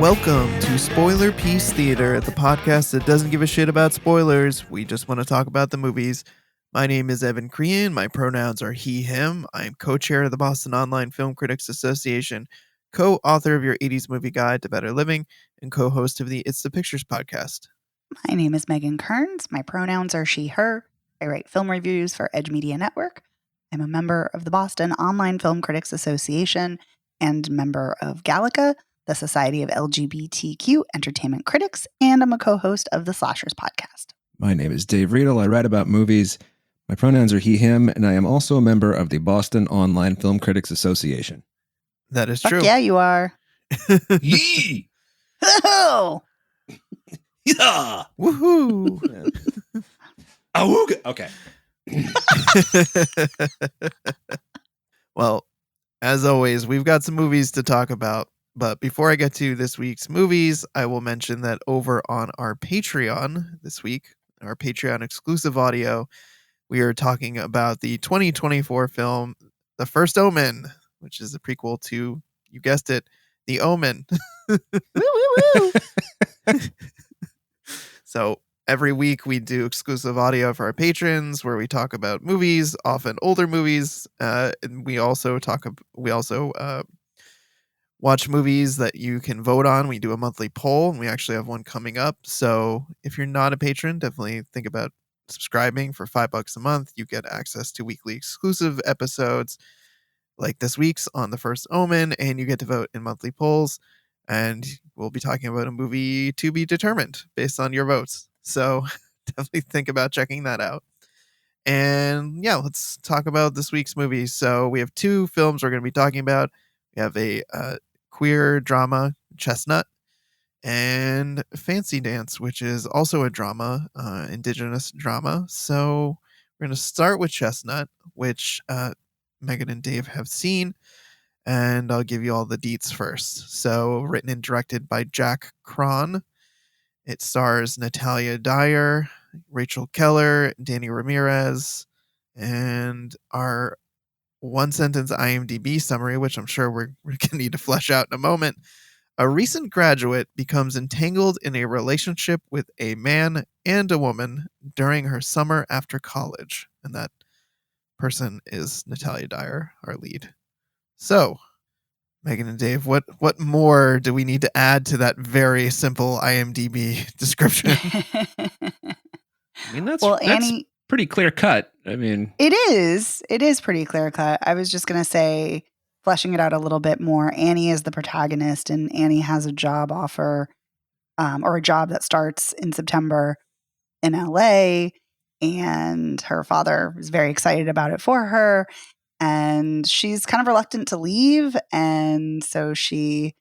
Welcome to Spoiler Peace Theater, the podcast that doesn't give a shit about spoilers. We just want to talk about the movies. My name is Evan Crean. My pronouns are he, him. I am co-chair of the Boston Online Film Critics Association, co-author of your 80s Movie Guide to Better Living, and co-host of the It's the Pictures podcast. My name is Megan Kearns. My pronouns are she, her. I write film reviews for Edge Media Network. I'm a member of the Boston Online Film Critics Association and member of Gallica, the Society of LGBTQ Entertainment Critics, and I'm a co-host of the Slashers podcast. My name is Dave Riedel. I write about movies. My pronouns are he, him, and I am also a member of the Boston Online Film Critics Association. That is Fuck true. yeah, you are. Yee! Oh! Yeah! Woohoo! Awooga! Okay. Well, as always, we've got some movies to talk about. But before I get to this week's movies, I will mention that over on our Patreon this week, our Patreon exclusive audio, we are talking about the 2024 film, The First Omen, which is a prequel to, you guessed it, The Omen. Woo, woo, woo. So every week we do exclusive audio for our patrons where we talk about movies, often older movies. And we also watch movies that you can vote on. We do a monthly poll, and we actually have one coming up. So if you're not a patron, definitely think about subscribing for $5 a month. You get access to weekly exclusive episodes like this week's on The First Omen, and you get to vote in monthly polls. And we'll be talking about a movie to be determined based on your votes. So definitely think about checking that out. And yeah, let's talk about this week's movie. So we have two films we're going to be talking about. We have a queer drama, Chestnut, and Fancy Dance, which is also a drama, indigenous drama. So we're going to start with Chestnut, which Megan and Dave have seen, and I'll give you all the deets first. So written and directed by Jack Cron. It stars Natalia Dyer, Rachel Keller, Danny Ramirez, and our one-sentence IMDb summary, which I'm sure we're going to need to flesh out in a moment. A recent graduate becomes entangled in a relationship with a man and a woman during her summer after college. And that person is Natalia Dyer, our lead. So, Megan and Dave, what more do we need to add to that very simple IMDb description? I mean, that's Annie, pretty clear cut. I mean, it is pretty clear cut. I was just going to say, fleshing it out a little bit more, Annie is the protagonist, and Annie has a job offer or a job that starts in September in LA, and her father is very excited about it for her, and she's kind of reluctant to leave, and so she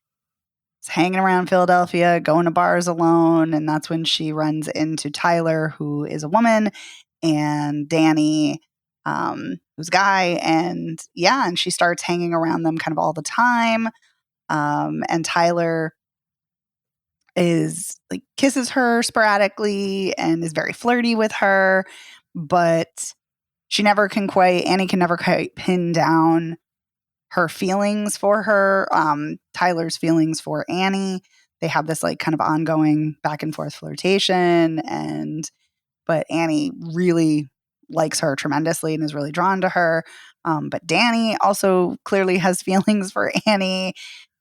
is hanging around Philadelphia, going to bars alone, and that's when she runs into Tyler, who is a woman, and Danny, who's a guy, and she starts hanging around them kind of all the time. And Tyler is like kisses her sporadically and is very flirty with her, but Annie can never quite pin down her feelings for her, Tyler's feelings for Annie. They have this like kind of ongoing back and forth flirtation, but Annie really likes her tremendously and is really drawn to her. But Danny also clearly has feelings for Annie.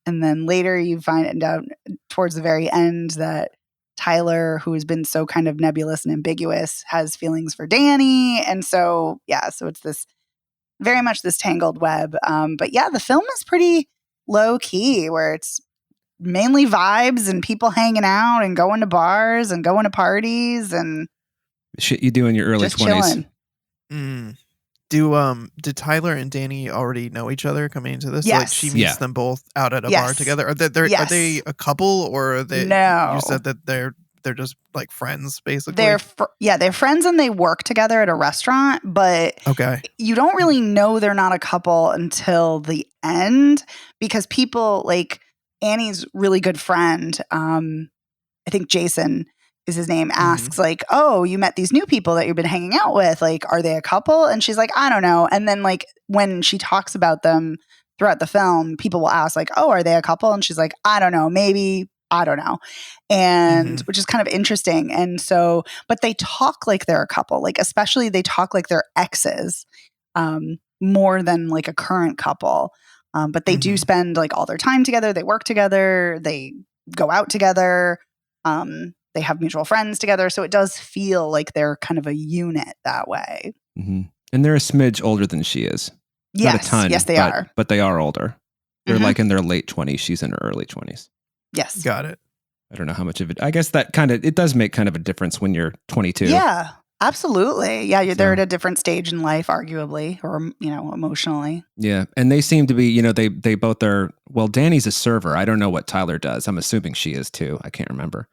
And then later you find out towards the very end that Tyler, who has been so kind of nebulous and ambiguous, has feelings for Danny. And so it's this very much this tangled web. But yeah, the film is pretty low key, where it's mainly vibes and people hanging out and going to bars and going to parties and shit you do in your early just 20s. chilling. Did Tyler and Danny already know each other coming into this? Yes. Like she meets them both out at a bar together. Are they a couple, or are they? No. You said that they're just like friends, basically. They're friends and they work together at a restaurant, but okay, you don't really know they're not a couple until the end, because people like Annie's really good friend, I think Jason is his name, asks like, oh, you met these new people that you've been hanging out with. Like, are they a couple? And she's like, I don't know. And then like when she talks about them throughout the film, people will ask like, oh, are they a couple? And she's like, I don't know, maybe I don't know. And which is kind of interesting. And so, but they talk like they're a couple, like especially they talk like they're exes, more than like a current couple. But they do spend like all their time together. They work together. They go out together. They have mutual friends together. So it does feel like they're kind of a unit that way. Mm-hmm. And they're a smidge older than she is. Yes. Not a ton. Yes, they are. But they are older. They're like in their late 20s. She's in her early 20s. Yes. Got it. I don't know how much of it. I guess that kind of, it does make kind of a difference when you're 22. Yeah, absolutely. Yeah, they're at a different stage in life, arguably, or, emotionally. Yeah. And they seem to be, they both are, well, Danny's a server. I don't know what Tyler does. I'm assuming she is too. I can't remember.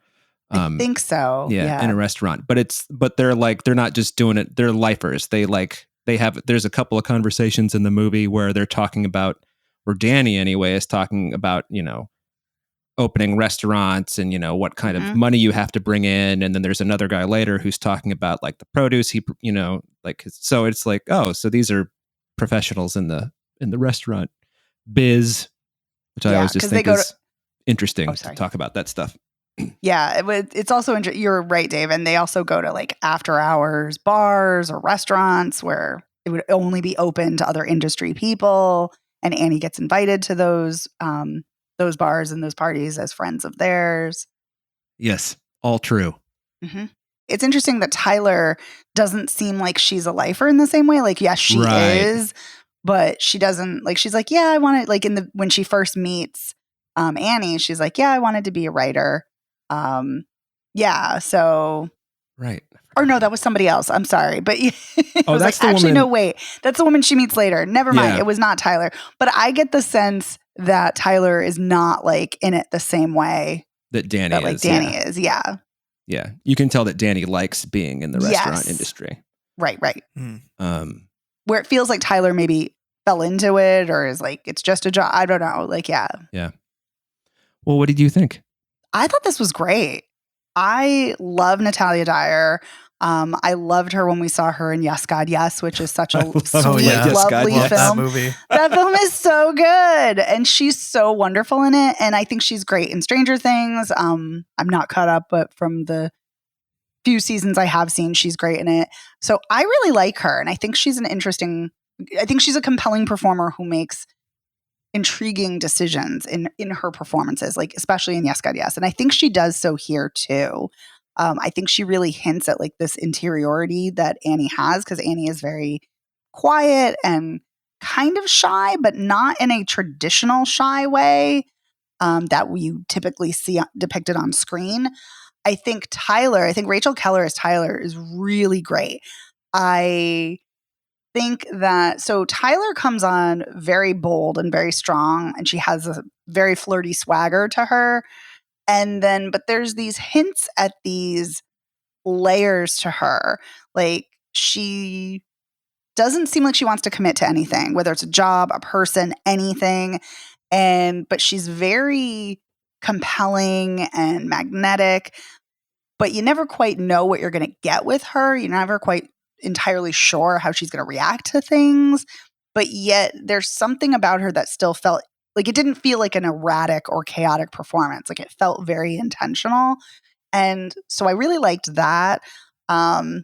I think so. Yeah, in a restaurant. But they're not just doing it. They're lifers. There's a couple of conversations in the movie where they're talking about, or Danny anyway is talking about, opening restaurants and, what kind of money you have to bring in. And then there's another guy later who's talking about like the produce so it's like, oh, so these are professionals in the restaurant biz, which I always just think is interesting to talk about that stuff. Yeah, it's also you're right, Dave. And they also go to like after hours bars or restaurants where it would only be open to other industry people. And Annie gets invited to those bars and those parties as friends of theirs. Yes, all true. It's interesting that Tyler doesn't seem like she's a lifer in the same way. Like, yes, she is, but she doesn't like, she's like, yeah, I want to, like when she first meets Annie, she's like, yeah, I wanted to be a writer. Yeah. So. Right. Or no, that was somebody else. I'm sorry. But that's like, the actually, woman. No, wait. That's the woman she meets later. Never mind. Yeah. It was not Tyler. But I get the sense that Tyler is not like in it the same way that Danny is. Yeah. Yeah. You can tell that Danny likes being in the restaurant industry. Right. Where it feels like Tyler maybe fell into it or is like, it's just a job. I don't know. Like, yeah. Yeah. Well, what did you think? I thought this was great. I love Natalia Dyer. I loved her when we saw her in Yes, God, Yes, which is such a sweet, lovely film. That movie. That film is so good. And she's so wonderful in it. And I think she's great in Stranger Things. I'm not caught up, but from the few seasons I have seen, she's great in it. So I really like her. And I think she's a compelling performer who makes intriguing decisions in her performances, like especially in Yes, God, Yes. And I think she does so here too. I think she really hints at like this interiority that Annie has, because Annie is very quiet and kind of shy, but not in a traditional shy way that we typically see depicted on screen. I think Rachel Keller as Tyler is really great. I think that, so Tyler comes on very bold and very strong, and she has a very flirty swagger to her. And then, but there's these hints at these layers to her. Like she doesn't seem like she wants to commit to anything, whether it's a job, a person, anything. But she's very compelling and magnetic, but you never quite know what you're going to get with her. You're never quite entirely sure how she's going to react to things. But yet there's something about her that still felt like it didn't feel like an erratic or chaotic performance. Like it felt very intentional. And so I really liked that. I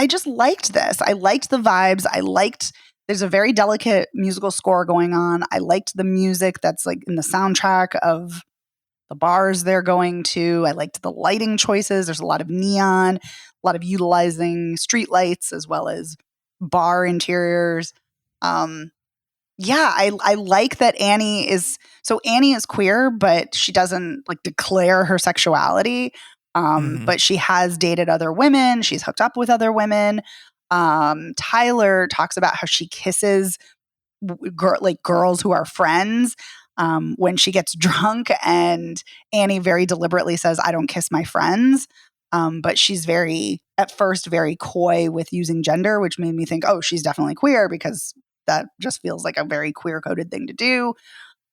just liked this. I liked the vibes. There's a very delicate musical score going on. I liked the music that's like in the soundtrack of the bars they're going to. I liked the lighting choices. There's a lot of neon, a lot of utilizing street lights as well as bar interiors. I like that Annie is queer, but she doesn't like declare her sexuality. But she has dated other women. She's hooked up with other women. Tyler talks about how she kisses girls who are friends when she gets drunk, and Annie very deliberately says, I don't kiss my friends. But she's at first very coy with using gender, which made me think, oh, she's definitely queer, because that just feels like a very queer coded thing to do.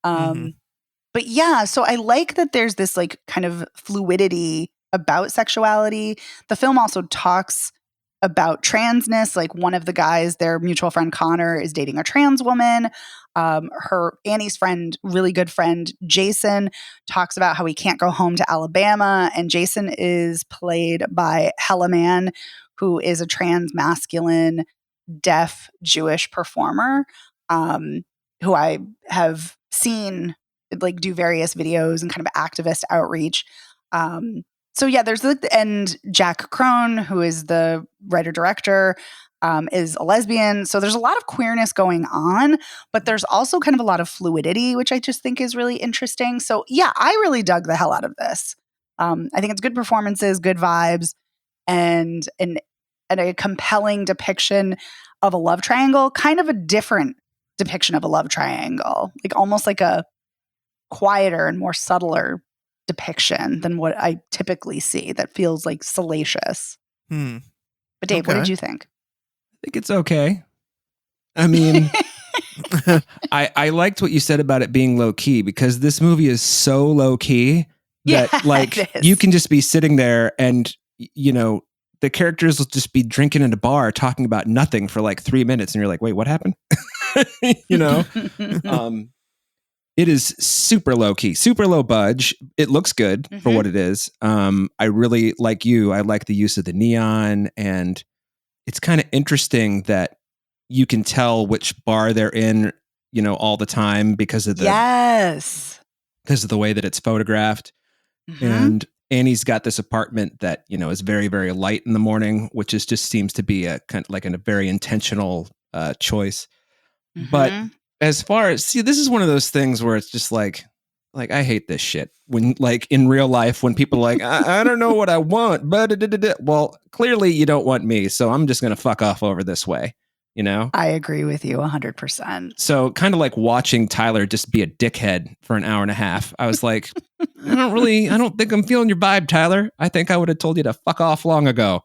But yeah, so I like that there's this like kind of fluidity about sexuality. The film also talks about transness. Like one of the guys, their mutual friend Connor, is dating a trans woman. Annie's friend, really good friend, Jason, talks about how he can't go home to Alabama. And Jason is played by Hella Man, who is a trans masculine, deaf Jewish performer, who I have seen like do various videos and kind of activist outreach. So yeah, there's and Jack Crone, who is the writer director, is a lesbian. So there's a lot of queerness going on, but there's also kind of a lot of fluidity, which I just think is really interesting. So yeah, I really dug the hell out of this. I think it's good performances, good vibes, and a compelling depiction of a love triangle, kind of a different depiction of a love triangle, like almost like a quieter and more subtler depiction than what I typically see that feels like salacious. But Dave, what did you think? I think it's okay. I mean, I liked what you said about it being low key, because this movie is so low key that like you can just be sitting there and, you know, the characters will just be drinking in a bar talking about nothing for like 3 minutes. And you're like, wait, what happened? You know, it is super low key, super low budge. It looks good for what it is. I really like I like the use of the neon, and it's kind of interesting that you can tell which bar they're in, you know, all the time because of the because of the way that it's photographed. And Annie's got this apartment that, you know, is very, very light in the morning, which just seems to be a kind of like a very intentional choice. But as far as, this is one of those things where it's just like I hate this shit when, like, in real life, when people are like, I don't know what I want, but well, clearly you don't want me, so I'm just going to fuck off over this way, you know? I agree with you 100%. So kind of like watching Tyler just be a dickhead for an hour and a half. I was like, I don't think I'm feeling your vibe, Tyler. I think I would have told you to fuck off long ago.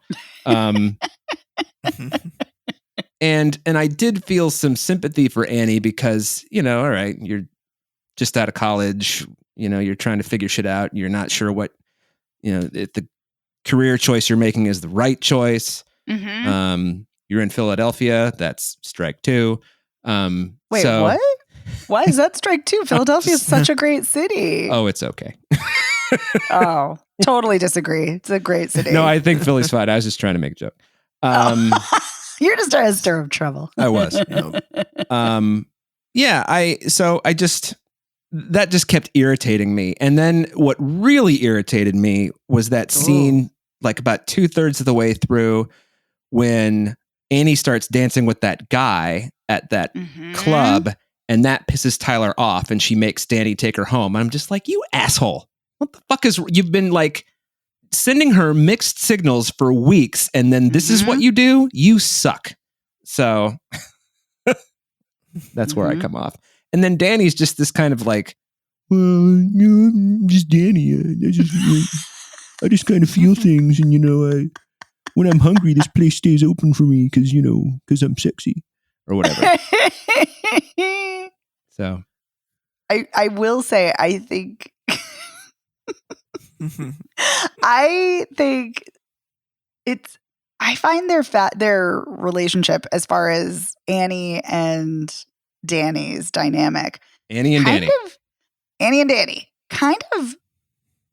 And I did feel some sympathy for Annie because, you know, all right, you're just out of college, you know, you're trying to figure shit out. You're not sure what, you know, if the career choice you're making is the right choice. You're in Philadelphia. That's strike two. Wait, what? Why is that strike two? Philadelphia is such a great city. Oh, it's okay. Oh, totally disagree. It's a great city. No, I think Philly's fine. I was just trying to make a joke. You're just trying to stir up trouble. I was. That just kept irritating me. And then what really irritated me was that scene, like about 2/3 of the way through, when Annie starts dancing with that guy at that club, and that pisses Tyler off, and she makes Danny take her home. And I'm just like, you asshole. What the fuck you've been like sending her mixed signals for weeks, and then this is what you do? You suck. So that's where I come off. And then Danny's just this kind of like, well, I'm just Danny. I just kind of feel things, and, you know, when I'm hungry, this place stays open for me because, you know, because I'm sexy or whatever. So I will say, I think I find their relationship, as far as Annie and Danny's dynamic, Annie and Danny, kind of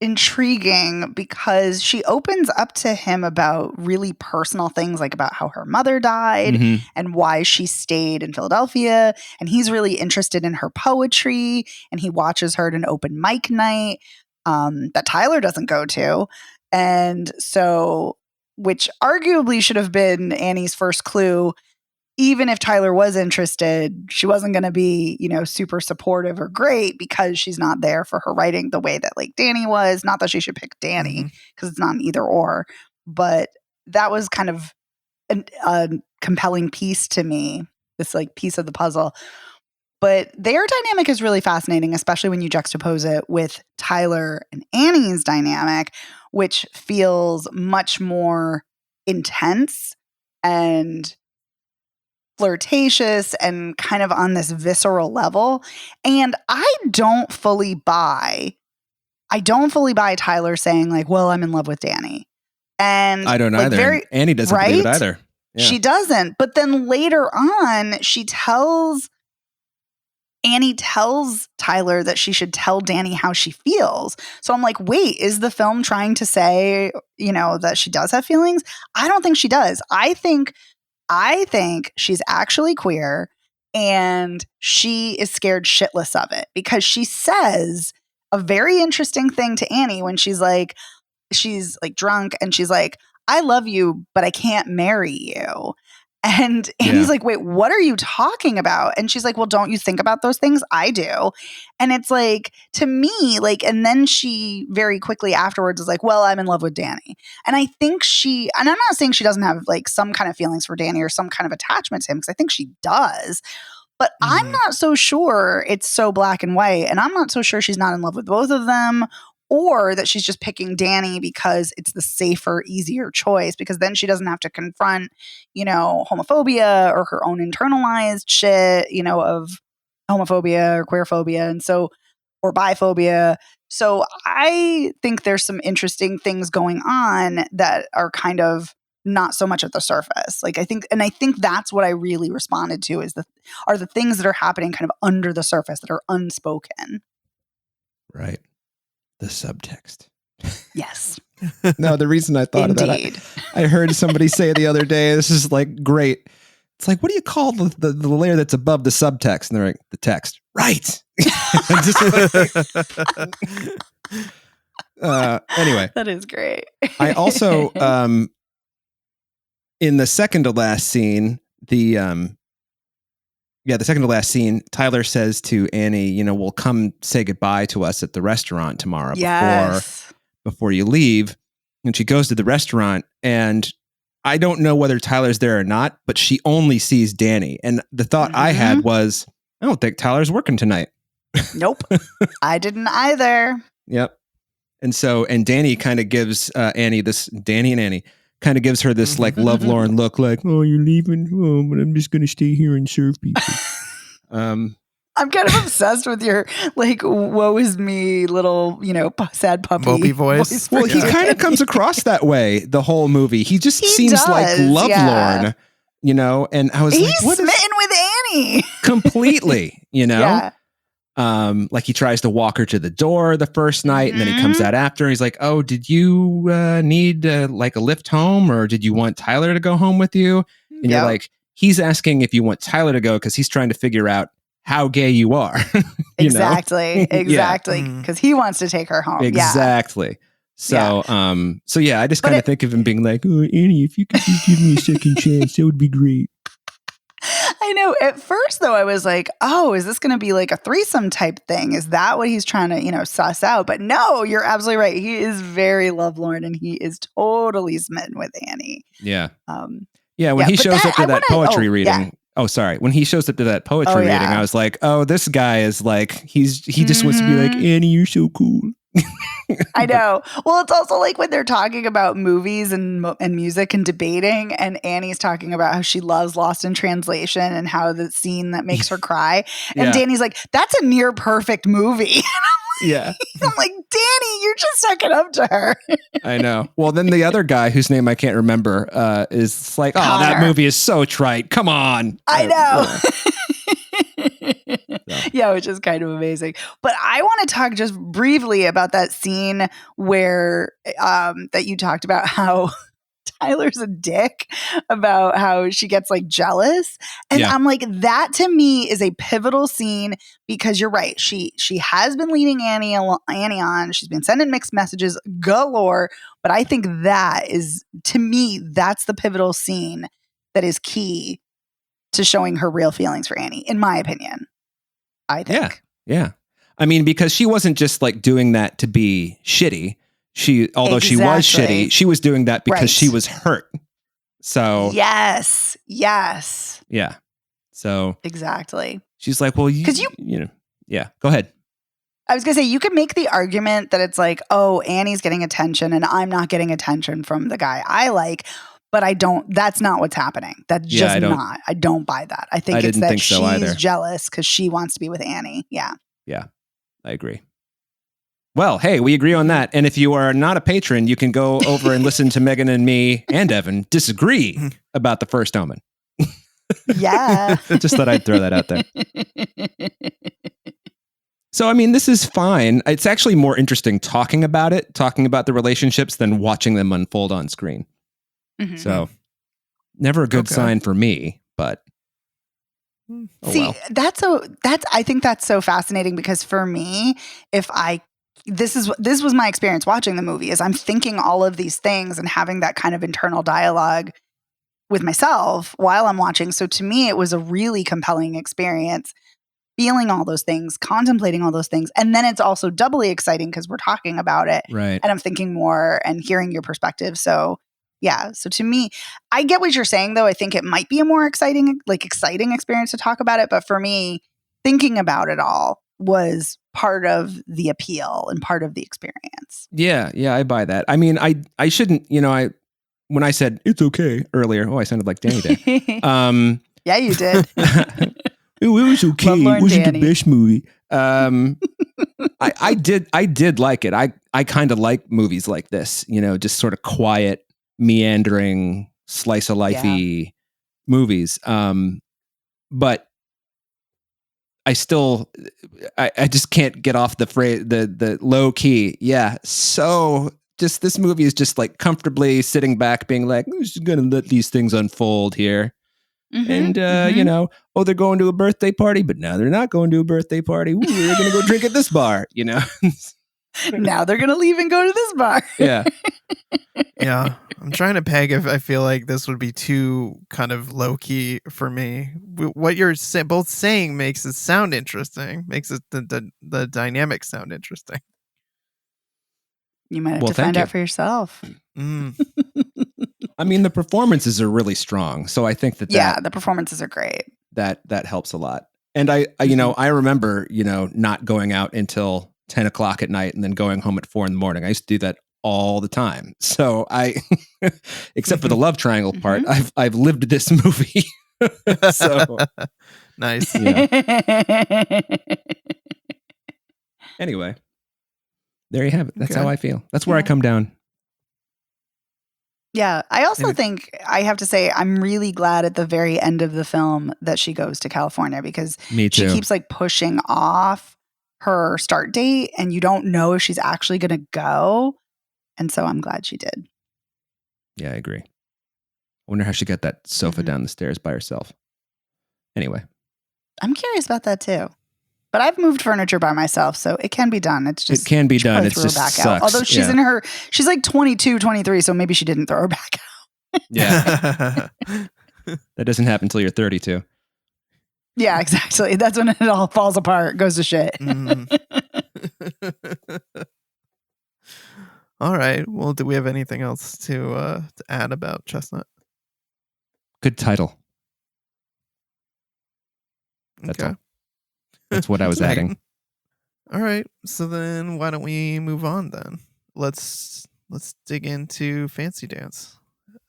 intriguing, because she opens up to him about really personal things, like about how her mother died and why she stayed in Philadelphia. And he's really interested in her poetry, and he watches her at an open mic night that Tyler doesn't go to. And so, which arguably should have been Annie's first clue. Even if Tyler was interested, she wasn't going to be, you know, super supportive or great, because she's not there for her writing the way that like Danny was. Not that she should pick Danny, because it's not an either or, but that was kind of a compelling piece to me, this like piece of the puzzle. But their dynamic is really fascinating, especially when you juxtapose it with Tyler and Annie's dynamic, which feels much more intense and flirtatious and kind of on this visceral level. And I don't fully buy Tyler saying like, well, I'm in love with Danny. And I don't like either. very, Annie doesn't believe it right? either. Yeah. She doesn't. But then later on, Annie tells Tyler that she should tell Danny how she feels. So I'm like, wait, is the film trying to say, that she does have feelings? I don't think she does. I think she's actually queer and she is scared shitless of it because she says a very interesting thing to Annie when she's like drunk and she's like, I love you, but I can't marry you. And Annie's like, wait, what are you talking about? And she's like, well, don't you think about those things? I do. And it's like, to me, like, and then she very quickly afterwards is like, well, I'm in love with Danny. And I think and I'm not saying she doesn't have like some kind of feelings for Danny or some kind of attachment to him, because I think she does. But I'm not so sure it's so black and white. And I'm not so sure she's not in love with both of them, or that she's just picking Danny because it's the safer, easier choice, because then she doesn't have to confront, homophobia or her own internalized shit, of homophobia or queerphobia or biphobia. So I think there's some interesting things going on that are kind of not so much at the surface. Like I think that's what I really responded to are the things that are happening kind of under the surface that are unspoken. Right. The subtext. Yes. No, the reason I thought Indeed. of that, I heard somebody say the other day, this is like great. It's like, what do you call the layer that's above the subtext? And they're like, the text. Right. Anyway. That is great. I also, in the second to last scene, the second to last scene, Tyler says to Annie, we'll come say goodbye to us at the restaurant tomorrow before you leave. And she goes to the restaurant, and I don't know whether Tyler's there or not, but she only sees Danny. And the thought I had was, I don't think Tyler's working tonight. Nope. I didn't either. Yep. And Danny kind of gives Danny and Annie kind of gives her this like lovelorn look, like, oh, you're leaving? Oh, but I'm just going to stay here and serve people. I'm kind of obsessed with your like, woe is me little, sad puppy mopey voice. Well, he kind of comes across that way the whole movie. He seems like lovelorn, and I was he's like, smitten with Annie. Completely, Yeah. Like he tries to walk her to the door the first night, and then he comes out after. And he's like, "Oh, did you need like a lift home, or did you want Tyler to go home with you?" And you're like, he's asking if you want Tyler to go because he's trying to figure out how gay you are. Exactly, because he wants to take her home. Exactly. So, I just kind of think of him being like, "Oh, Annie, if you could just give me a second chance, that would be great." I know. At first, though, I was like, oh, is this going to be like a threesome type thing? Is that what he's trying to, suss out? But no, you're absolutely right. He is very lovelorn, and he is totally smitten with Annie. Yeah. When he shows up to that poetry reading. Yeah. Oh, sorry. When he shows up to that poetry reading, I was like, oh, this guy is like, he just wants to be like, Annie, you're so cool. I know. Well, it's also like when they're talking about movies and music and debating, and Annie's talking about how she loves Lost in Translation and how the scene that makes her cry. And Danny's like, that's a near perfect movie. I'm like, Danny, you're just sucking up to her. I know. Well, then the other guy whose name I can't remember is like, Connor. Oh, that movie is so trite. Come on. I know. Yeah, which is kind of amazing. But I want to talk just briefly about that scene where that you talked about how Tyler's a dick about how she gets like jealous. And I'm like, that to me is a pivotal scene because you're right. She has been leading Annie on. She's been sending mixed messages galore. But I think that is, to me, that's the pivotal scene that is key to showing her real feelings for Annie, in my opinion. I think. Yeah. I mean, because she wasn't just like doing that to be shitty. Although she was shitty, she was doing that because she was hurt. So yes. Yeah. So exactly. She's like, well, go ahead. I was going to say, you could make the argument that it's like, oh, Annie's getting attention and I'm not getting attention from the guy I like. But that's not what's happening. That's just not. I don't buy that. I think it's that she's jealous because she wants to be with Annie. Yeah. Yeah, I agree. Well, hey, we agree on that. And if you are not a patron, you can go over and listen to Megan and me and Evan disagree about the first Omen. Yeah. Just thought I'd throw that out there. So, I mean, this is fine. It's actually more interesting talking about the relationships than watching them unfold on screen. Mhm. So, never a good sign for me, but See, I think that's so fascinating because for me, this was my experience watching the movie is I'm thinking all of these things and having that kind of internal dialogue with myself while I'm watching. So to me, it was a really compelling experience, feeling all those things, contemplating all those things. And then it's also doubly exciting because we're talking about it. Right. And I'm thinking more and hearing your perspective. So yeah. So to me, I get what you're saying though. I think it might be a more exciting experience to talk about it. But for me, thinking about it all was part of the appeal and part of the experience. Yeah, I buy that. I mean, I shouldn't, when I said it's okay earlier, I sounded like Danny there. Yeah, you did. It was okay. Lauren It wasn't Danny. the best movie. I did like it. I kind of like movies like this, just sort of quiet, meandering, slice of lifey movies. But I still, I just can't get off the phrase, the low key. Yeah. So just this movie is just like comfortably sitting back being like, I'm just going to let these things unfold here. Mm-hmm, And, they're going to a birthday party, but now they're not going to a birthday party. Ooh, they're going to go drink at this bar, Now they're going to leave and go to this bar. Yeah. Yeah. I'm trying to peg if I feel like this would be too kind of low key for me. What you're both saying makes it sound interesting, makes it the dynamic sound interesting. You might have to find out for yourself. I mean, the performances are really strong, so I think that the performances are great. That helps a lot. And I I remember not going out until 10 o'clock at night and then going home at 4 a.m. I used to do that all the time. So I, except for the love triangle part, I've lived this movie. So nice. Yeah. Anyway, there you have it. That's how I feel. That's where I come down. Yeah. I also think I have to say I'm really glad at the very end of the film that she goes to California because she keeps like pushing off her start date and you don't know if she's actually going to go. And so I'm glad she did. Yeah, I agree. I wonder how she got that sofa down the stairs by herself. Anyway. I'm curious about that too. But I've moved furniture by myself, so it can be done. It can be done. It's just back sucks. out. Although she's like 22, 23, so maybe she didn't throw her back out. Yeah. That doesn't happen until you're 32. Yeah, exactly. That's when it all falls apart, goes to shit. All right. Well, do we have anything else to add about Chestnut? Good title. That's all. That's what I was adding. All right. So then why don't we move on then? Let's dig into Fancy Dance.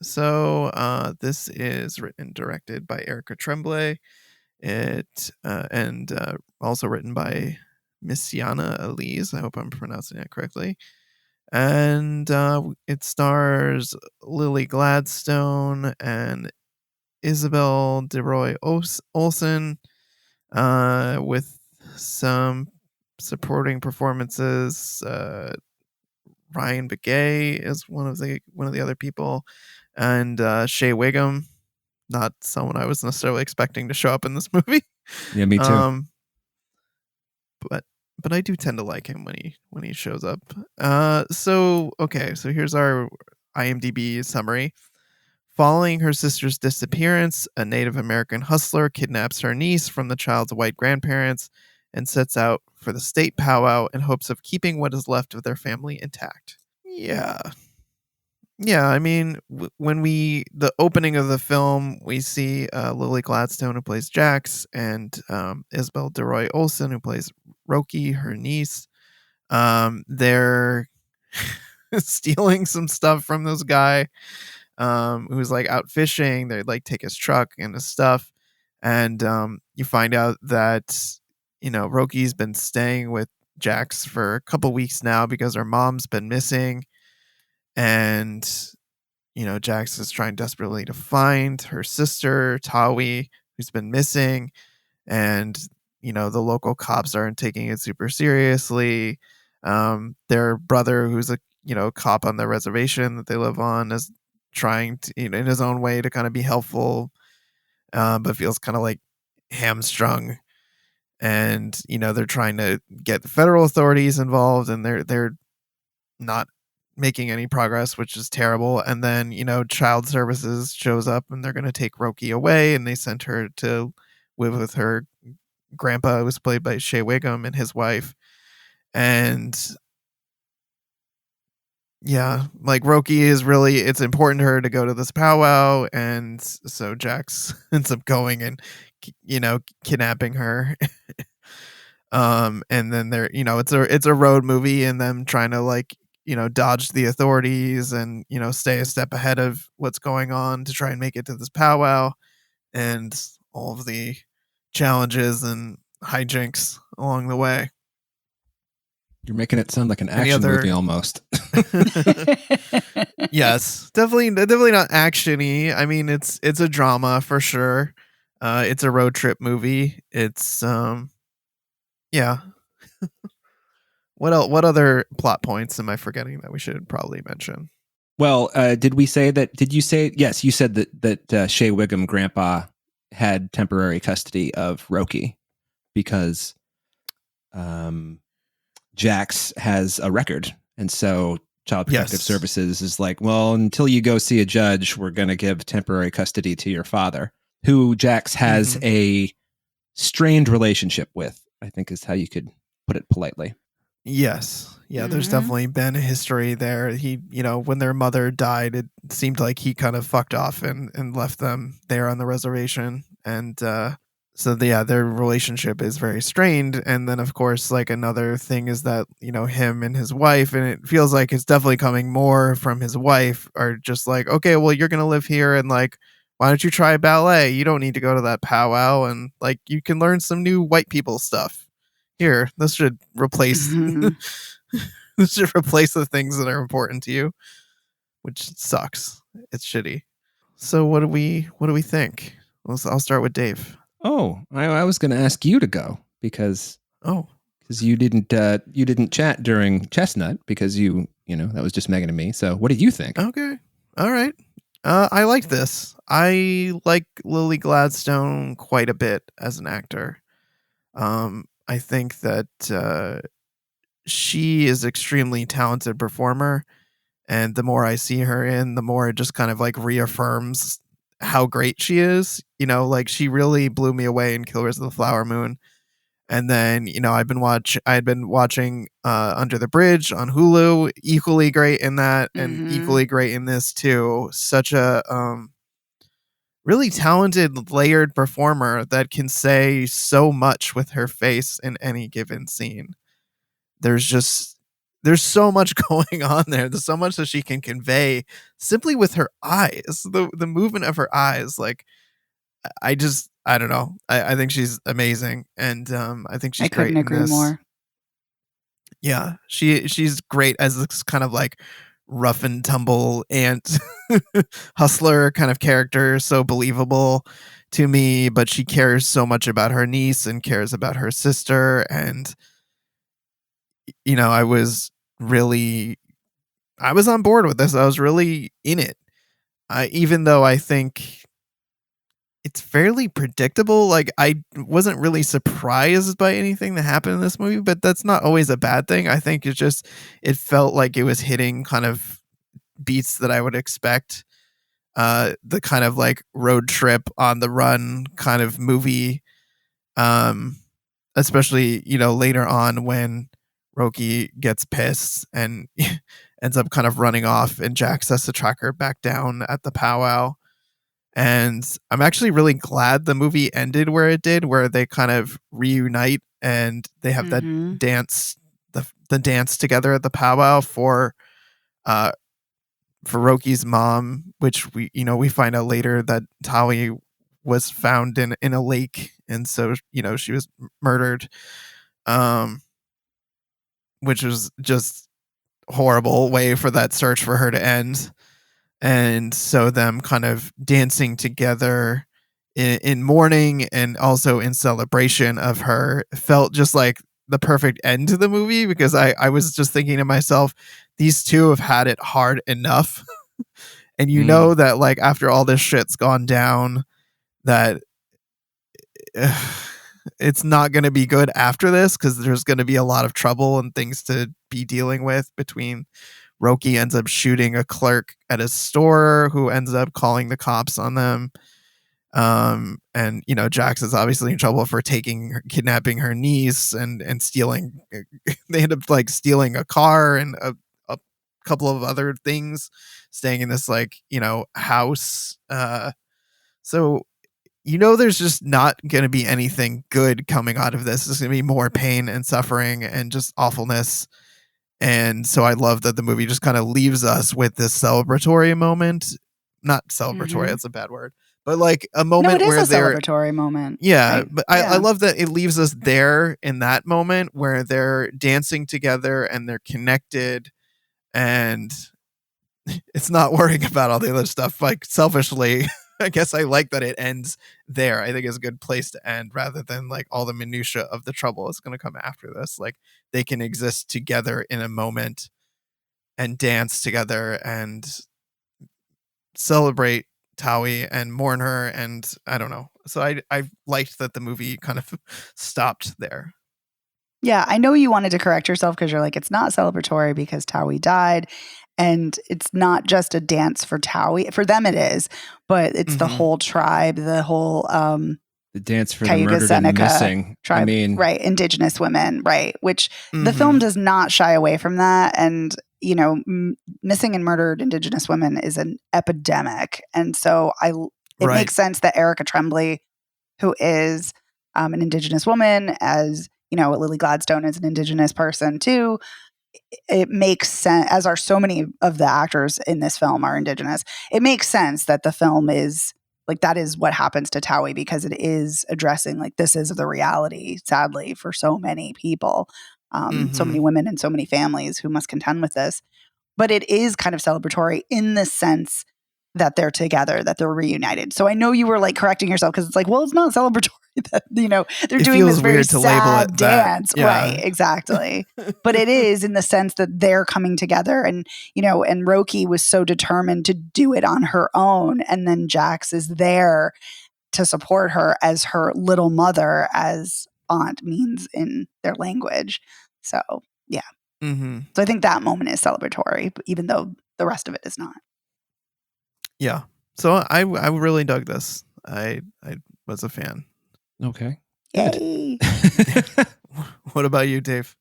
So this is written and directed by Erica Tremblay. It and also written by Missiana Elise. I hope I'm pronouncing that correctly. And it stars Lily Gladstone and Isabel DeRoy Olsen, with some supporting performances. Ryan Begay is one of the other people, and Shea Wiggum, not someone I was necessarily expecting to show up in this movie. Yeah, me too. But I do tend to like him when he shows up. So here's our IMDb summary. Following her sister's disappearance, a Native American hustler kidnaps her niece from the child's white grandparents and sets out for the state powwow in hopes of keeping what is left of their family intact. Yeah. I mean, when the opening of the film, we see Lily Gladstone, who plays Jax, and Isabel DeRoy Olsen, who plays Roki, her niece. They're stealing some stuff from this guy who's like out fishing. They like take his truck and his stuff, and you find out that Roki's been staying with Jax for a couple weeks now because her mom's been missing, and Jax is trying desperately to find her sister Tawi, who's been missing, and the local cops aren't taking it super seriously. Their brother, who's a cop on the reservation that they live on, is trying to, in his own way, to kind of be helpful, but feels kind of like hamstrung. And they're trying to get the federal authorities involved, and they're not making any progress, which is terrible. And then child services shows up, and they're going to take Roki away, and they sent her to live with her grandpa, who was played by Shea Wiggum, and his wife. And yeah, like Roki is really, it's important to her to go to this powwow, and so Jax ends up going and kidnapping her. And then it's a road movie, and them trying to dodge the authorities and stay a step ahead of what's going on to try and make it to this powwow, and all of the challenges and hijinks along the way. You're making it sound like an Any action other- movie almost. Yes, definitely not actiony. I mean, it's a drama for sure. It's a road trip movie. It's yeah. What other plot points am I forgetting that we should probably mention? Well, did we say that? Did you say yes? You said that Shea Wiggum grandpa had temporary custody of Roki because Jax has a record, and so Child Protective Services is like, well, until you go see a judge, we're going to give temporary custody to your father, who Jax has a strained relationship with, I think is how you could put it politely. Yes. Yeah, there's definitely been a history there. He, when their mother died, it seemed like he kind of fucked off and left them there on the reservation. And so their relationship is very strained. And then of course, like, another thing is that, him and his wife, and it feels like it's definitely coming more from his wife, are just like, okay, well, you're gonna live here, and like, why don't you try ballet? You don't need to go to that powwow, and like, you can learn some new white people stuff. Here, this should replace this should replace the things that are important to you, which sucks. It's shitty. So what do we think? I'll start with Dave. Oh, I was going to ask you to go because you didn't chat during Chestnut because that was just Megan and me. So what did you think? Okay, all right. I like this. I like Lily Gladstone quite a bit as an actor. I think that she is extremely talented performer, and the more I see her in, the more it just kind of like reaffirms how great she is. Like, she really blew me away in Killers of the Flower Moon. And then, I had been watching Under the Bridge on Hulu, equally great in that, and equally great in this too. Such a really talented, layered performer that can say so much with her face in any given scene. There's so much going on there. There's so much that she can convey simply with her eyes, the movement of her eyes. Like, I don't know. I think she's amazing, and I think she's great in this. I couldn't agree more. Yeah, she's great as this kind of like rough and tumble aunt hustler kind of character, so believable to me, but she cares so much about her niece and cares about her sister. And I was on board with this. I was really in it, even though I think it's fairly predictable. Like, I wasn't really surprised by anything that happened in this movie, but that's not always a bad thing. I think it felt like it was hitting kind of beats that I would expect. The kind of like road trip on the run kind of movie. Especially, later on when Roki gets pissed and ends up kind of running off, and Jax has to track her back down at the powwow. And I'm actually really glad the movie ended where it did, where they kind of reunite and they have that dance, the dance together at the powwow for Roki's mom, which we find out later that Tawi was found in a lake, and so she was murdered. which was just horrible way for that search for her to end. And so them kind of dancing together in mourning and also in celebration of her felt just like the perfect end to the movie, because I was just thinking to myself, these two have had it hard enough. And you know that like after all this shit's gone down, that it's not going to be good after this, because there's going to be a lot of trouble and things to be dealing with. Between Roki ends up shooting a clerk at a store who ends up calling the cops on them. And you know, Jax is obviously in trouble for kidnapping her niece and stealing. They end up like stealing a car and a couple of other things, staying in this like, you know, house. So you know, there's just not going to be anything good coming out of this. There's going to be more pain and suffering and just awfulness. And so I love that the movie just kind of leaves us with this celebratory moment. Not celebratory, that's a bad word. But like a moment no, it where is a celebratory moment. Yeah, right? but I love that it leaves us there in that moment where they're dancing together and they're connected, and it's not worrying about all the other stuff. Like selfishly, I guess I like that it ends there. I think it's a good place to end, rather than like all the minutia of the trouble that's going to come after this. Like they can exist together in a moment and dance together and celebrate Taui and mourn her. And I don't know. So I liked that the movie kind of stopped there. Yeah, I know you wanted to correct yourself because you're like, it's not celebratory because Taui died. And it's not just a dance for Taui. For them it is, but it's the whole tribe, the whole the dance for Cayuga the murdered Seneca and missing. tribe, I mean, right, indigenous women, right, which the film does not shy away from that. And you know, missing and murdered indigenous women is an epidemic. And so it makes sense that Erica Tremblay, who is an indigenous woman, as you know, Lily Gladstone is an indigenous person too. It makes sense, as are so many of the actors in this film are indigenous. It makes sense that the film is like, that is what happens to Taui, because it is addressing like, this is the reality, sadly, for so many people, so many women and so many families who must contend with this. But it is kind of celebratory in the sense that they're together, that they're reunited. So I know you were like correcting yourself, because it's like, well, it's not celebratory that, you know, they're doing this very sad dance. Right, exactly. But it is in the sense that they're coming together, and, you know, and Roki was so determined to do it on her own. And then Jax is there to support her as her little mother, as aunt means in their language. So, yeah. So I think that moment is celebratory, even though the rest of it is not. Yeah. So I really dug this. I was a fan. Okay. Yay. What about you, Dave?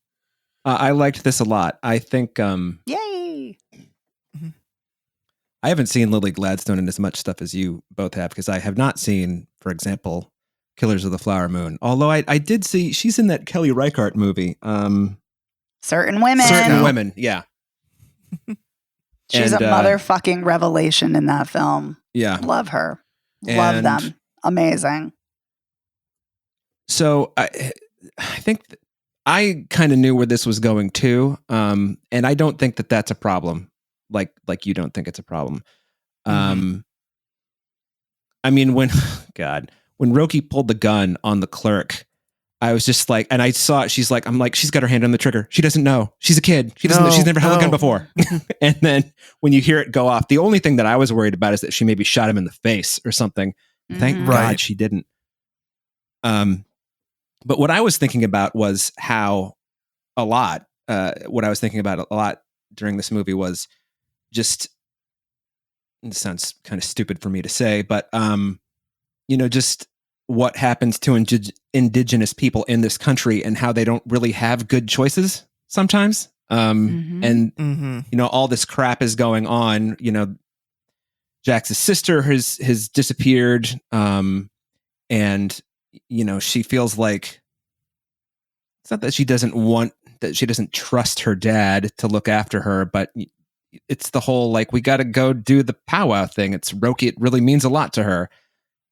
I liked this a lot. I think Yay. I haven't seen Lily Gladstone in as much stuff as you both have, because I have not seen, for example, Killers of the Flower Moon. Although I did see she's in that Kelly Reichardt movie. Certain Women. Certain Women, yeah. She's a motherfucking revelation in that film. Yeah. Love her. Love them. Amazing. So I think I kind of knew where this was going too. And I don't think that that's a problem. Like you don't think it's a problem. I mean, when Roki pulled the gun on the clerk, I was just like, and I saw it. She's like, she's got her hand on the trigger. She doesn't know. She's a kid. She doesn't know. She's never held a gun before. And then when you hear it go off, the only thing that I was worried about is that she maybe shot him in the face or something. Thank God she didn't. But what I was thinking about was what I was thinking about a lot during this movie was just, it sounds kind of stupid for me to say, but, you know, just what happens to indigenous people in this country and how they don't really have good choices sometimes. And, you know, all this crap is going on. You know, Jax's sister has disappeared. And, you know, she feels like it's not that she doesn't trust her dad to look after her, but it's the whole, like, we got to go do the powwow thing. It's Roki. It really means a lot to her.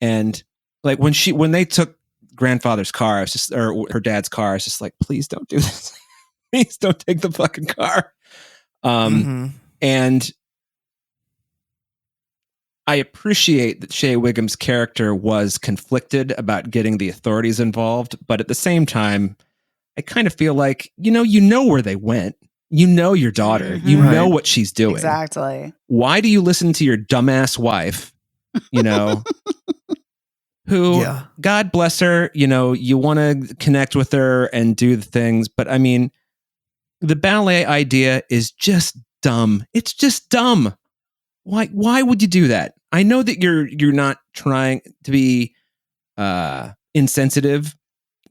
And like when they took grandfather's car, or her dad's car, I was just like, please don't do this. Please don't take the fucking car. And I appreciate that Shea Wiggum's character was conflicted about getting the authorities involved, but at the same time, I kind of feel like, you know where they went. You know your daughter. Mhm. You know Right. what she's doing. Exactly. Why do you listen to your dumbass wife, who, Yeah. God bless her, you want to connect with her and do the things, but I mean, the ballet idea is just dumb. It's just dumb. Why would you do that? I know that you're not trying to be insensitive,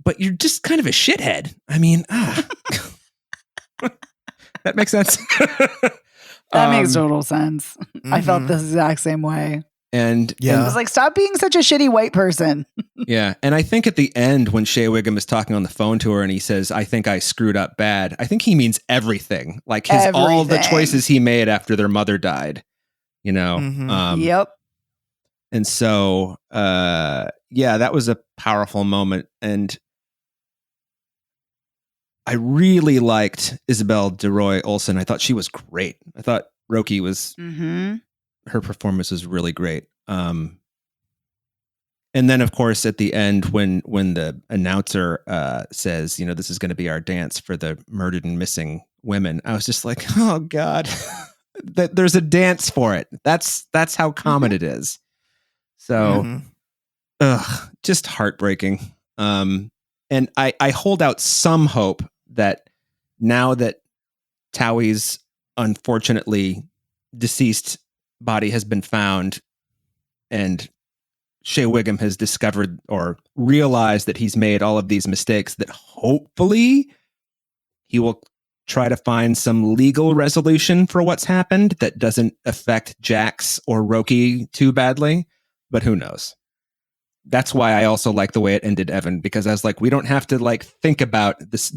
but you're just kind of a shithead. I mean, that makes sense. That makes total sense. I felt the exact same way. And I was like, stop being such a shitty white person. yeah. And I think at the end, when Shea Wiggum is talking on the phone to her and he says, I think I screwed up bad, I think he means everything. Like all the choices he made after their mother died, Yep. And so, that was a powerful moment. And I really liked Isabel DeRoy Olsen. I thought she was great. I thought Roki was, her performance was really great. And then, of course, at the end, when the announcer says, this is going to be our dance for the murdered and missing women, I was just like, oh God, that there's a dance for it. That's how common it is. So, just heartbreaking. And I hold out some hope that now that Towie's unfortunately deceased body has been found and Shea Wiggum has discovered or realized that he's made all of these mistakes, that hopefully he will try to find some legal resolution for what's happened that doesn't affect Jax or Roki too badly. But who knows? That's why I also like the way it ended, Evan, because I was like, we don't have to think about this.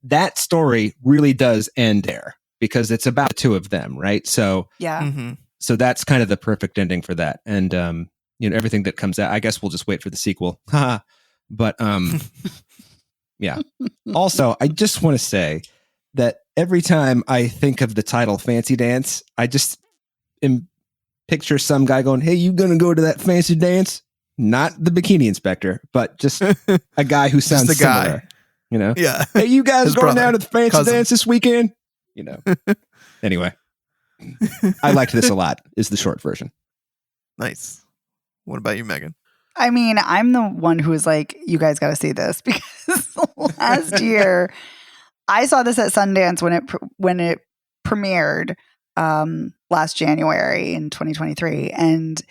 That story really does end there because it's about the two of them, right? So yeah. So that's kind of the perfect ending for that. And everything that comes out, I guess we'll just wait for the sequel. But yeah. Also, I just want to say that every time I think of the title Fancy Dance, I just picture some guy going, hey, you gonna go to that fancy dance? Not the bikini inspector, but just a guy who sounds similar. Yeah. Hey, you guys His going brother, down to the fancy cousin. dance this weekend? Anyway, I liked this a lot, is the short version. Nice. What about you, Megan? I mean, I'm the one who was like, you guys got to see this because last year I saw this at Sundance when it premiered last January in 2023. And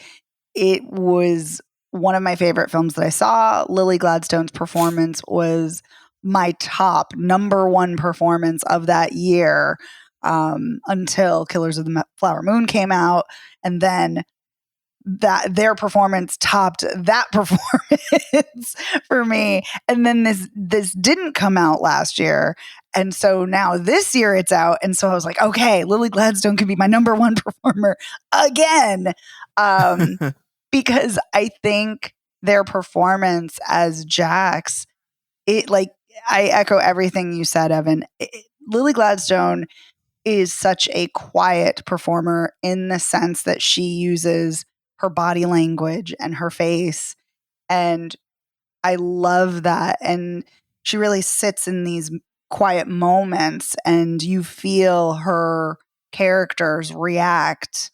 it was one of my favorite films that I saw. Lily Gladstone's performance was my top number one performance of that year until Killers of the Flower Moon came out. And then that their performance topped that performance for me. And then this didn't come out last year. And so now this year it's out. And so I was like, okay, Lily Gladstone can be my number one performer again. Because I think their performance as Jax, I echo everything you said, Evan. Lily Gladstone is such a quiet performer in the sense that she uses her body language and her face. And I love that. And she really sits in these quiet moments and you feel her characters react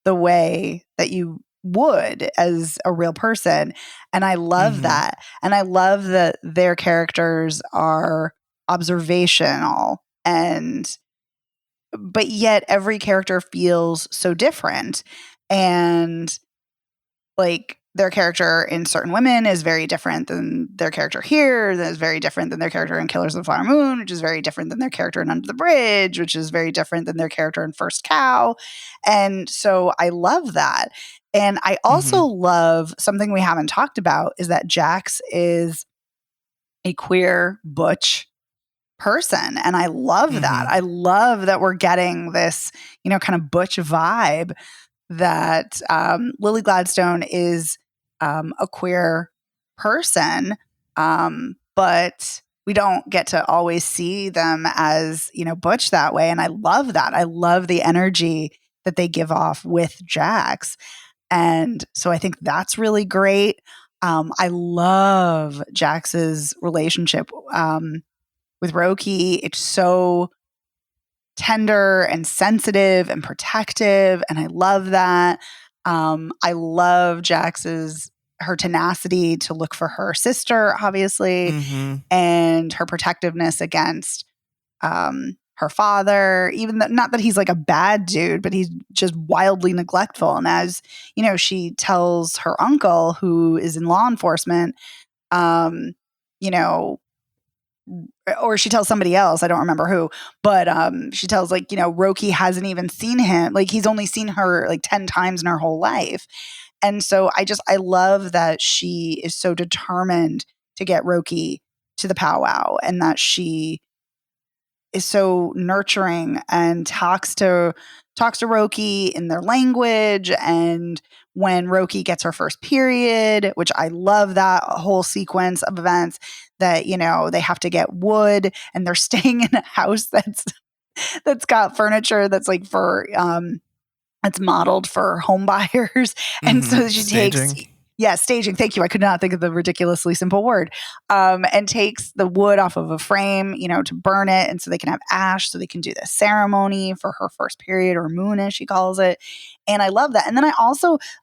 the way that you would as a real person. And I love that. And I love that their characters are observational but yet every character feels so different. And their character in Certain Women is very different than their character here. That is very different than their character in Killers of the Flower Moon, which is very different than their character in Under the Bridge, which is very different than their character in First Cow. And so I love that. And I also love something we haven't talked about is that Jax is a queer butch person. And I love that. I love that we're getting this, kind of butch vibe that Lily Gladstone is a queer person, but we don't get to always see them as, Butch that way. And I love that. I love the energy that they give off with Jax. And so I think that's really great. I love Jax's relationship with Roki. It's so tender and sensitive and protective, and I love that. I love her tenacity to look for her sister, obviously, and her protectiveness against her father. Even not that he's like a bad dude, but he's just wildly neglectful. And as she tells her uncle, who is in law enforcement, or she tells somebody else, I don't remember who, but she tells Roki hasn't even seen him. Like, he's only seen her like 10 times in her whole life. And so I love that she is so determined to get Roki to the powwow, and that she is so nurturing and talks to Roki in their language. And when Roki gets her first period, which I love that whole sequence of events, that they have to get wood, and they're staying in a house that's got furniture that's like for it's modeled for home buyers. And so she Staging. Staging. Thank you. I could not think of the ridiculously simple word. And takes the wood off of a frame, to burn it. And so they can have ash, so they can do the ceremony for her first period, or moon, as she calls it. And I love that. And then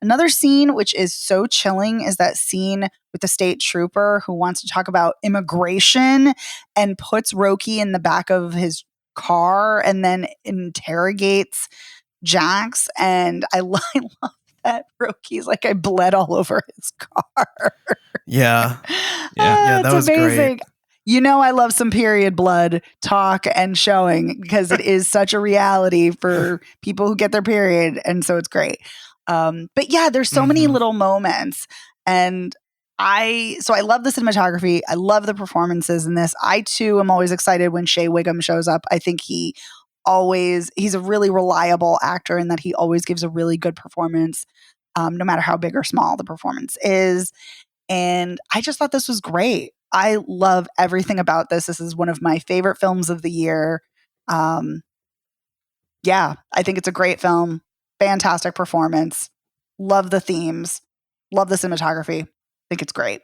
another scene, which is so chilling, is that scene with the state trooper who wants to talk about immigration and puts Roki in the back of his car and then interrogates Jax. And I love that Roki's like, I bled all over his car. Yeah. That was amazing. great. I love some period blood talk and showing, because it is such a reality for people who get their period. And so it's great. But yeah, there's so many little moments. And I love the cinematography. I love the performances in this. I too am always excited when Shea Wiggum shows up. I think he's a really reliable actor, in that he always gives a really good performance, no matter how big or small the performance is. And I just thought this was great. I love everything about this. This is one of my favorite films of the year. I think it's a great film. Fantastic performance. Love the themes. Love the cinematography. I think it's great.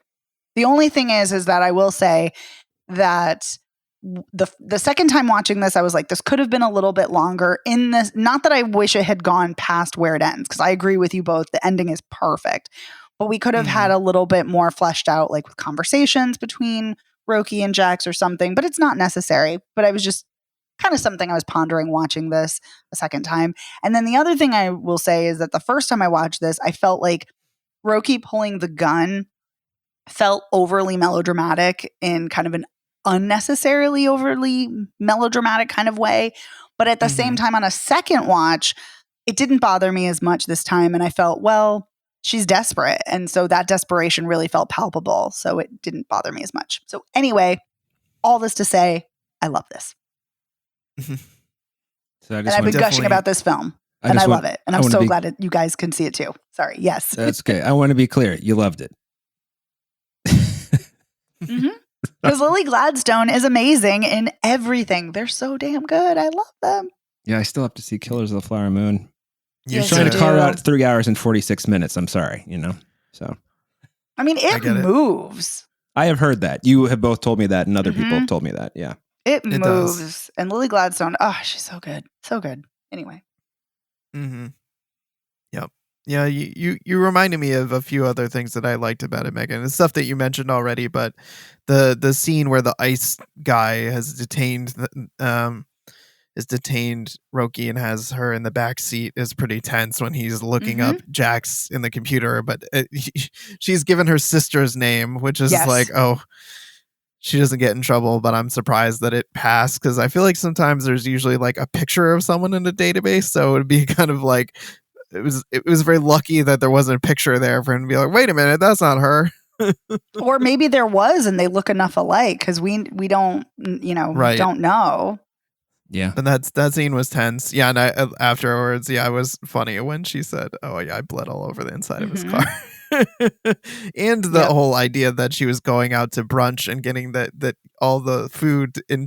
The only thing is that I will say that the second time watching this, I was like, this could have been a little bit longer in this. Not that I wish it had gone past where it ends, because I agree with you both. The ending is perfect, but we could have had a little bit more fleshed out, like with conversations between Roki and Jax or something, but it's not necessary. But I was just kind of something I was pondering watching this a second time. And then the other thing I will say is that the first time I watched this, I felt like Roki pulling the gun felt overly melodramatic in kind of an unnecessarily overly melodramatic kind of way. But at the same time, on a second watch, it didn't bother me as much this time. And I felt, well, she's desperate. And so that desperation really felt palpable. So it didn't bother me as much. So anyway, all this to say, I love this. And I've been gushing about this film. And I love it. And I'm so glad you guys can see it too. Sorry. Yes. That's okay. I want to be clear. You loved it. Because Lily Gladstone is amazing in everything. They're so damn good. I love them. Yeah, I still have to see Killers of the Flower Moon. You're Yes, trying to you carve do. out 3 hours and 46 minutes. I'm sorry, So I mean, it get it. moves. I have heard that. You have both told me that, and other people have told me that. Yeah. It moves. does. And Lily Gladstone, she's so good. So good. Anyway. Yep. Yeah, you reminded me of a few other things that I liked about it, Megan. It's stuff that you mentioned already, but the scene where the ice guy has detained Roki and has her in the back seat is pretty tense when he's looking up Jax in the computer. But she's given her sister's name, which is like, oh, she doesn't get in trouble. But I'm surprised that it passed, because I feel like sometimes there's usually like a picture of someone in a database, so it would be kind of like it was very lucky that there wasn't a picture there for him to be like, wait a minute, that's not her. Or maybe there was, and they look enough alike, because we don't don't know. Yeah. And that scene was tense. Yeah, and afterwards, it was funny when she said, "Oh yeah, I bled all over the inside of his car." And the whole idea that she was going out to brunch and getting that all the food in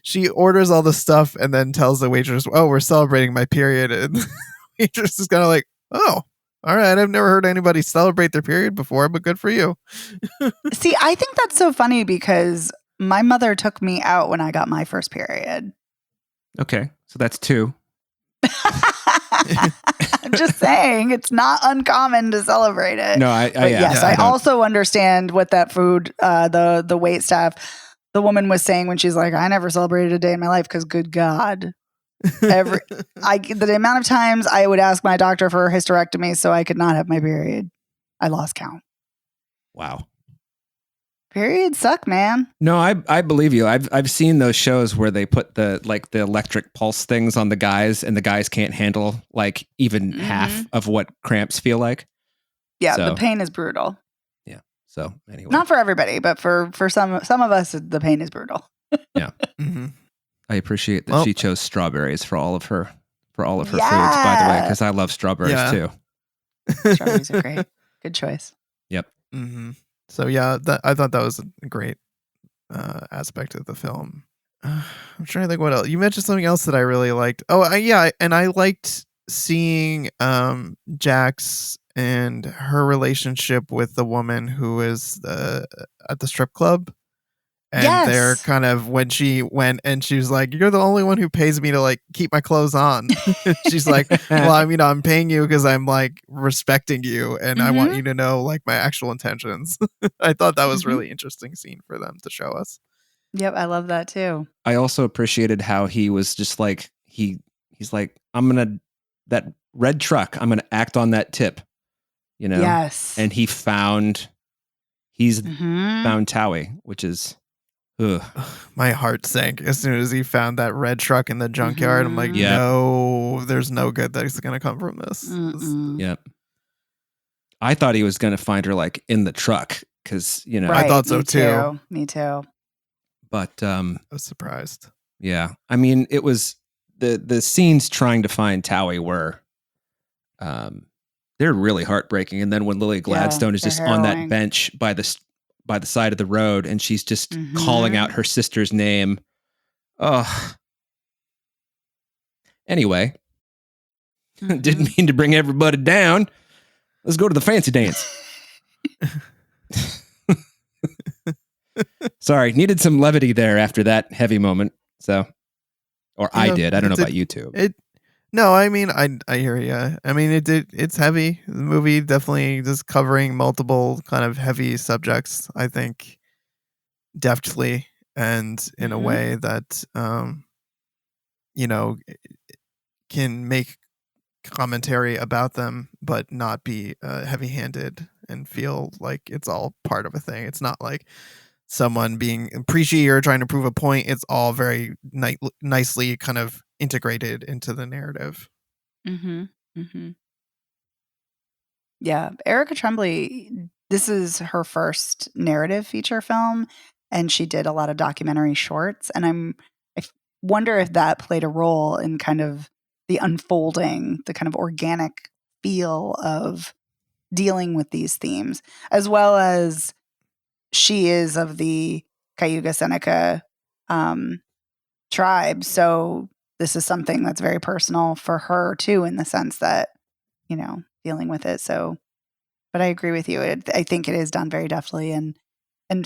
she orders all the stuff and then tells the waitress, "Oh, we're celebrating my period." And the waitress is kind of like, "Oh, all right. I've never heard anybody celebrate their period before, but good for you." See, I think that's so funny because my mother took me out when I got my first period. Okay, so that's 2. I'm just saying, it's not uncommon to celebrate it. No, I yes, I also understand what that food, the wait staff, the woman was saying when she's like, I never celebrated a day in my life because, good God, the amount of times I would ask my doctor for a hysterectomy so I could not have my period, I lost count. Wow. Periods suck, man. No, I believe you. I've seen those shows where they put the electric pulse things on the guys, and the guys can't handle like even half of what cramps feel like. Yeah, the pain is brutal. Yeah. So anyway, not for everybody, but for some of us, the pain is brutal. Yeah. I appreciate that she chose strawberries for all of her foods. By the way, because I love strawberries too. Strawberries are great. Good choice. Yep. Mm-hmm. So yeah, I thought that was a great aspect of the film. I'm trying to think what else. You mentioned something else that I really liked. Oh, and I liked seeing Jax and her relationship with the woman who is at the strip club. And they're kind of, when she went and she was like, "You're the only one who pays me to like keep my clothes on." She's like, "Well, I'm paying you because I'm like respecting you and I want you to know like my actual intentions." I thought that was really interesting scene for them to show us. Yep, I love that too. I also appreciated how he was just like he's like, that red truck, I'm gonna act on that tip, you know. Yes. And he's found Towie, which is. Ugh. My heart sank as soon as he found that red truck in the junkyard. I'm like, no, there's no good that's going to come from this. Yep. I thought he was going to find her like in the truck because, you know. I thought so too. Me too. But I was surprised. Yeah. I mean, it was the scenes trying to find Towie were they're really heartbreaking. And then when Lily Gladstone is just on that bench by the side of the road and she's just calling out her sister's name. Oh. Anyway, didn't mean to bring everybody down. Let's go to the fancy dance. Sorry, needed some levity there after that heavy moment. So, or I did. I don't know about you two. No, I mean, I hear you. I mean, it's heavy. The movie definitely just covering multiple kind of heavy subjects, I think, deftly and in a way that, can make commentary about them, but not be heavy-handed and feel like it's all part of a thing. It's not like someone being preachy or trying to prove a point. It's all very nicely kind of integrated into the narrative. Yeah, Erica Tremblay, this is her first narrative feature film, and she did a lot of documentary shorts, and I wonder if that played a role in kind of the unfolding, the kind of organic feel of dealing with these themes, as well as she is of the Cayuga Seneca tribe. So this is something that's very personal for her too, in the sense that, dealing with it. So, but I agree with you. I think it is done very deftly and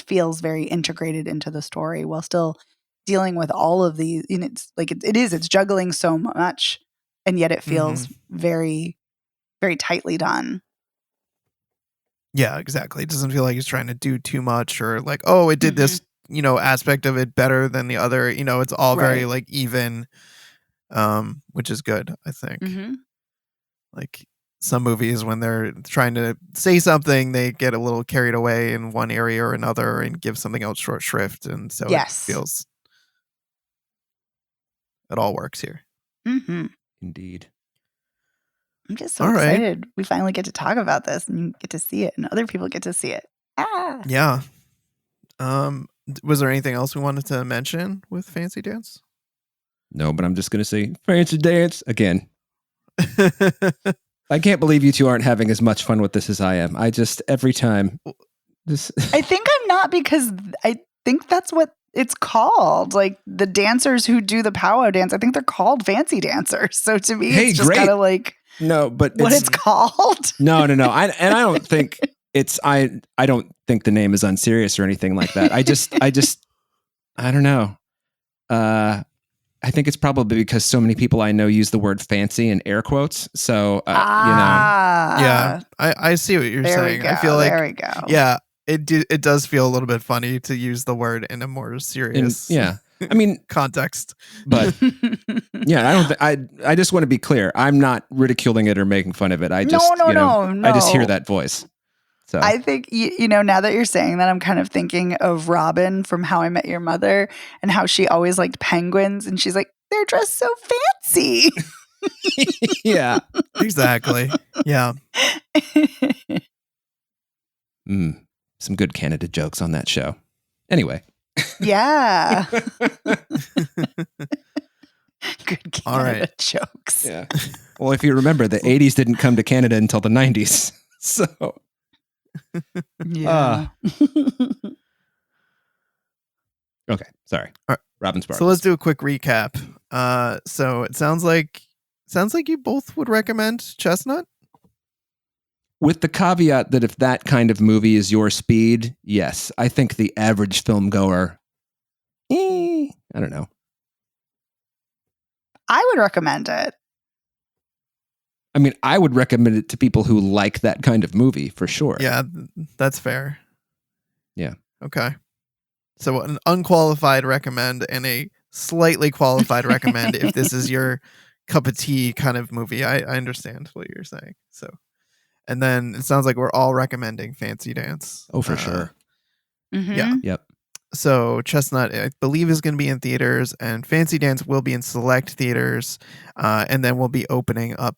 feels very integrated into the story while still dealing with all of these. It's like it's juggling so much, and yet it feels very, very tightly done. Yeah, exactly. It doesn't feel like he's trying to do too much or like, oh, it did this, aspect of it better than the other. It's all very like even, which is good, I think. Like some movies, when they're trying to say something, they get a little carried away in one area or another and give something else short shrift. And so it feels it all works here. Indeed. I'm just so excited. We finally get to talk about this and you get to see it and other people get to see it. Yeah. Was there anything else we wanted to mention with Fancy Dance? No, but I'm just going to say Fancy Dance again. I can't believe you two aren't having as much fun with this as I am. I just every time. I think I'm not, because I think that's what it's called. Like the dancers who do the powwow dance, I think they're called fancy dancers. So to me, it's just kind of like no, but what it's called. No. I don't think it's I don't think the name is unserious or anything like that. I don't know. I think it's probably because so many people I know use the word fancy in air quotes. So, Yeah, I see what you're saying. I feel like, there we go. Yeah, it does feel a little bit funny to use the word in a more serious I mean, context. But yeah, I just want to be clear. I'm not ridiculing it or making fun of it. I just, no. I just hear that voice. So I think, now that you're saying that, I'm kind of thinking of Robin from How I Met Your Mother and how she always liked penguins. And she's like, they're dressed so fancy. Yeah, exactly. Yeah. Some good Canada jokes on that show. Anyway. Yeah. Good Canada jokes. Yeah. Well, if you remember, the 80s didn't come to Canada until the 90s. So. Yeah. Okay. Sorry. All right. Robin Sparkles. So let's do a quick recap. So it sounds like you both would recommend Chestnut. With the caveat that if that kind of movie is your speed, yes. I think the average film goer, I don't know. I would recommend it. I mean, I would recommend it to people who like that kind of movie for sure. Yeah, that's fair. Yeah. Okay. So an unqualified recommend and a slightly qualified recommend if this is your cup of tea kind of movie. I understand what you're saying. So, and then it sounds like we're all recommending Fancy Dance. Oh, for sure. Yeah. Yep. So Chestnut, I believe, is going to be in theaters, and Fancy Dance will be in select theaters, and then we'll be opening up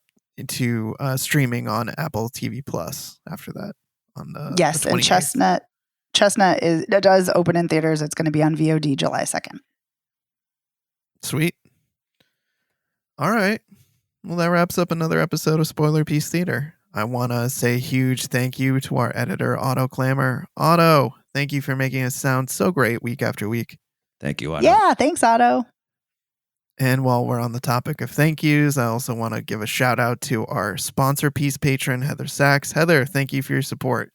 to streaming on Apple TV Plus after that. On the yes, the and Chestnut it does open in theaters. It's going to be on VOD July 2nd. Sweet. All right. Well, that wraps up another episode of Spoiler Piece Theater. I want to say a huge thank you to our editor, Otto Clammer. Otto, thank you for making us sound so great week after week. Thank you, Otto. Yeah, thanks, Otto. And while we're on the topic of thank yous, I also want to give a shout out to our sponsor piece patron, Heather Sachs. Heather, thank you for your support.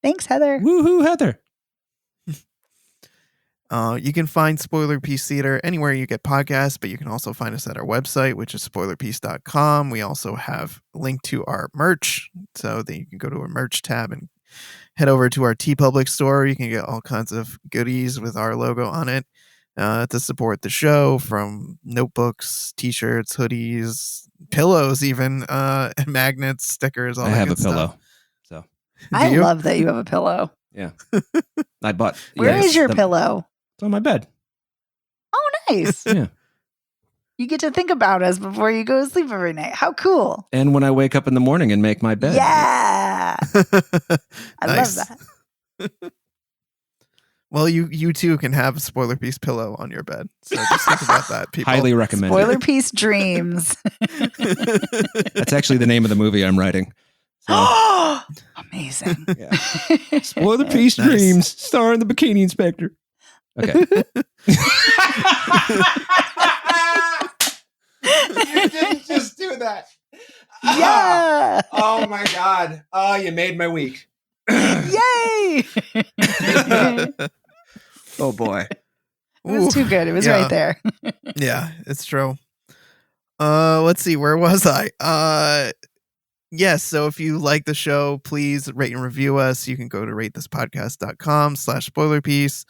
Thanks, Heather. Woohoo, Heather. You can find Spoiler Piece Theater anywhere you get podcasts, but you can also find us at our website, which is spoilerpiece.com. We also have a link to our merch, so that you can go to our merch tab and head over to our TeePublic store. You can get all kinds of goodies with our logo on it to support the show, from notebooks, t-shirts, hoodies, pillows, even magnets, stickers, all I that have good a pillow. stuff. So I love that you have a pillow. Yeah. I bought. Where is your pillow? It's on my bed. Oh, nice. Yeah. You get to think about us before you go to sleep every night. How cool. And when I wake up in the morning and make my bed. Yeah. I love that. Well, you too can have a Spoiler Piece pillow on your bed. So just think about that, people. Highly recommend Spoiler Piece Dreams. That's actually the name of the movie I'm writing. So. Amazing. Yeah. Spoiler Piece Dreams, starring the Bikini Inspector. Okay. You didn't just do that. Yeah. Oh my God. Oh, you made my week. Yay. Oh boy. It was too good. It was right there. Yeah, it's true. Let's see, where was I? Yes, so if you like the show, please rate and review us. You can go to ratethispodcast.com/spoilerpiece.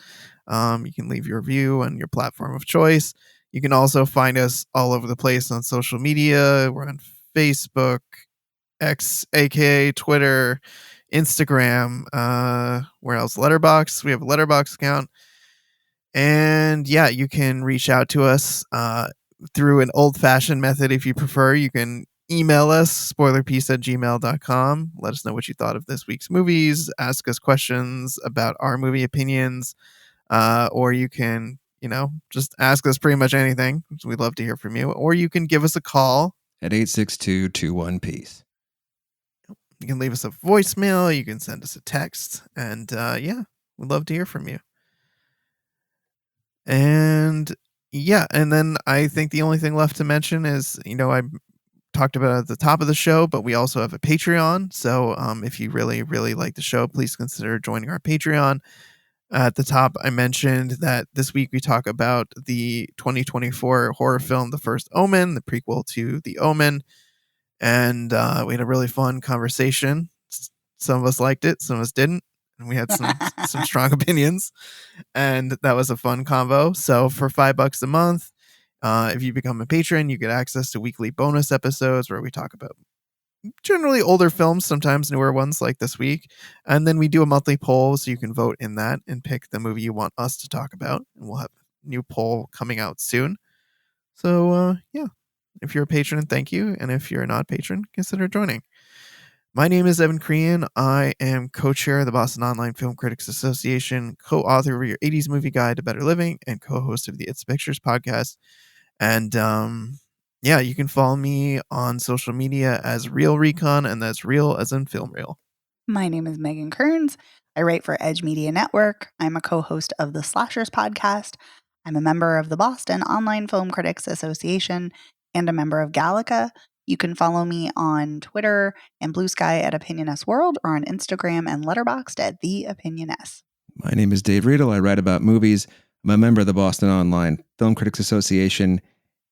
You can leave your review on your platform of choice. You can also find us all over the place on social media. We're on Facebook, X, aka Twitter, Instagram, where else? Letterboxd. We have a Letterboxd account. And yeah, you can reach out to us through an old-fashioned method if you prefer. You can email us, spoilerpiece@gmail.com. Let us know what you thought of this week's movies. Ask us questions about our movie opinions. Or you can, just ask us pretty much anything. We'd love to hear from you. Or you can give us a call at 862-21-PEACE. You can leave us a voicemail. You can send us a text. And yeah, we'd love to hear from you. And yeah, and then I think the only thing left to mention is, I talked about it at the top of the show, but we also have a Patreon. So if you really, really like the show, please consider joining our Patreon. At the top, I mentioned that this week we talk about the 2024 horror film, The First Omen, the prequel to The Omen. And we had a really fun conversation. Some of us liked it, some of us didn't. And we had some strong opinions. And that was a fun combo. So for $5 a month, if you become a patron, you get access to weekly bonus episodes where we talk about generally older films, sometimes newer ones like this week. And then we do a monthly poll so you can vote in that and pick the movie you want us to talk about. And we'll have a new poll coming out soon. So, yeah, if you're a patron, thank you. And if you're not a patron, consider joining. My name is Evan Crean. I am co-chair of the Boston Online Film Critics Association, co-author of your 80s movie guide to better living, and co-host of the It's Pictures podcast. And yeah, you can follow me on social media as Real Recon, and that's real as in film reel. My name is Megan Kearns. I write for Edge Media Network. I'm a co-host of the Slashers podcast. I'm a member of the Boston Online Film Critics Association and a member of Gallica. You can follow me on Twitter and Blue Sky at OpinionS World, or on Instagram and Letterboxd at The OpinionS. My name is Dave Riedel. I write about movies. I'm a member of the Boston Online Film Critics Association,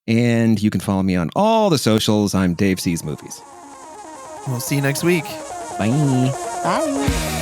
and you can follow me on all the socials. I'm Dave Sees Movies. We'll see you next week. Bye. Bye.